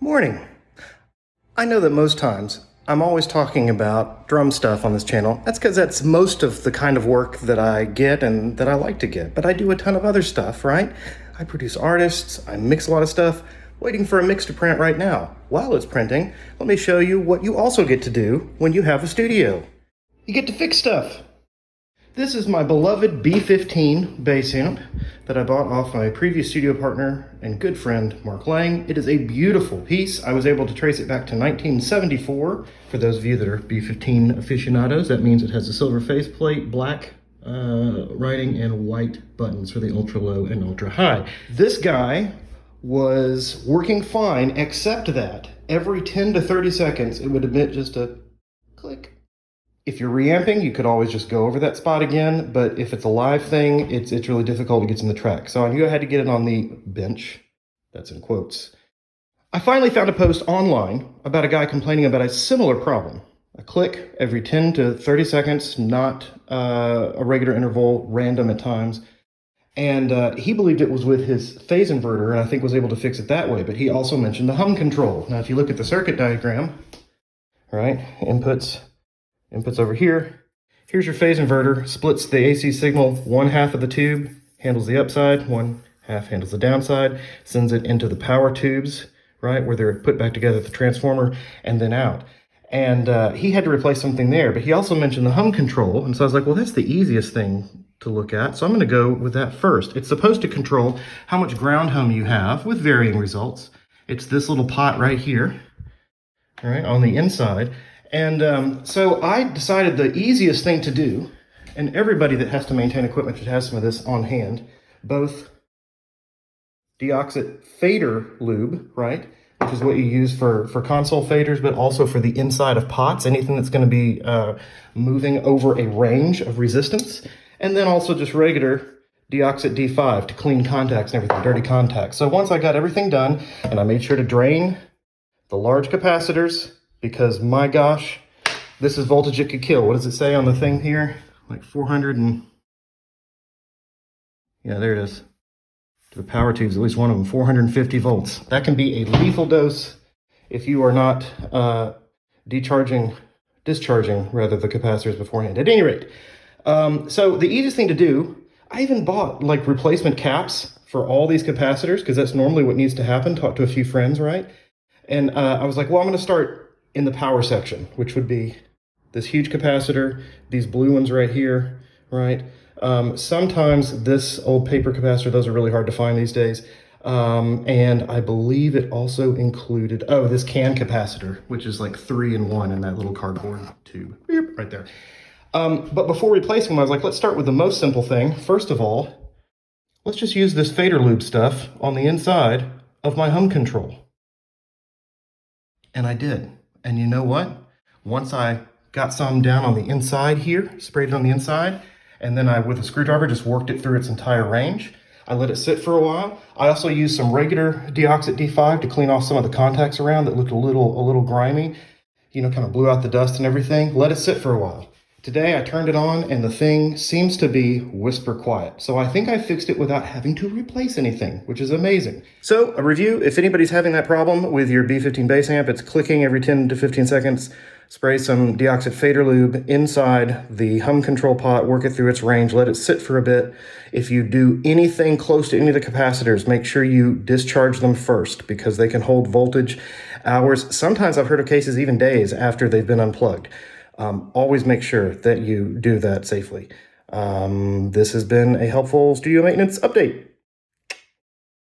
Morning. I know that most times I'm always talking about drum stuff on this channel. That's because that's most of the kind of work that I get and that I like to get. But I do a ton of other stuff, right? I produce artists, I mix a lot of stuff, waiting for a mix to print right now. While it's printing, let me show you what you also get to do when you have a studio. You get to fix stuff. This is my beloved B15 bass amp that I bought off my previous studio partner and good friend, Mark Lang. It is a beautiful piece. I was able to trace it back to 1974. For those of you that are B15 aficionados, that means it has a silver faceplate, black writing, and white buttons for the ultra low and ultra high. This guy was working fine, except that every 10 to 30 seconds, it would emit just a click. If you're reamping, you could always just go over that spot again, but if it's a live thing, it's really difficult to get in the track. So I knew I had to get it on the bench. That's in quotes. I finally found a post online about a guy complaining about a similar problem. A click every 10 to 30 seconds, not a regular interval, random at times. And he believed it was with his phase inverter, and I think was able to fix it that way. But he also mentioned the hum control. Now, if you look at the circuit diagram, right, inputs over here. Here's your phase inverter, splits the AC signal, one half of the tube handles the upside, one half handles the downside, sends it into the power tubes, right, where they're put back together at the transformer, and then out. And he had to replace something there, but he also mentioned the hum control, and so I was like, well, that's the easiest thing to look at, so I'm gonna go with that first. It's supposed to control how much ground hum you have with varying results. It's this little pot right here, all right, on the inside. And so I decided the easiest thing to do, and everybody that has to maintain equipment should have some of this on hand, both deoxit fader lube, right, which is what you use for console faders, but also for the inside of pots, anything that's going to be moving over a range of resistance, and then also just regular deoxit D5 to clean contacts and everything, dirty contacts. So once I got everything done, and I made sure to drain the large capacitors, because my gosh, this is voltage it could kill. What does it say on the thing here? Like 400 and, yeah, there it is. To the power tubes, at least one of them, 450 volts. That can be a lethal dose if you are not discharging the capacitors beforehand. At any rate, so the easiest thing to do, I even bought like replacement caps for all these capacitors, because that's normally what needs to happen. Talk to a few friends, right? And I was like, well, I'm going to start in the power section, which would be this huge capacitor, these blue ones right here, right? Sometimes this old paper capacitor, those are really hard to find these days. And I believe it also included, oh, this can capacitor, which is like 3-in-1 in that little cardboard tube right there. But before replacing them, I was like, let's start with the most simple thing. First of all, let's just use this fader lube stuff on the inside of my hum control. And I did. And you know what? Once I got some down on the inside here, sprayed it on the inside, and then I, with a screwdriver, just worked it through its entire range. I let it sit for a while. I also used some regular deoxit D5 to clean off some of the contacts around that looked a little grimy. You know, kind of blew out the dust and everything. Let it sit for a while. Today I turned it on and the thing seems to be whisper quiet. So I think I fixed it without having to replace anything, which is amazing. So a review, if anybody's having that problem with your B15 bass amp, it's clicking every 10 to 15 seconds. Spray some deoxit fader lube inside the hum control pot, work it through its range, let it sit for a bit. If you do anything close to any of the capacitors, make sure you discharge them first, because they can hold voltage hours. Sometimes I've heard of cases even days after they've been unplugged. Always make sure that you do that safely. This has been a helpful studio maintenance update.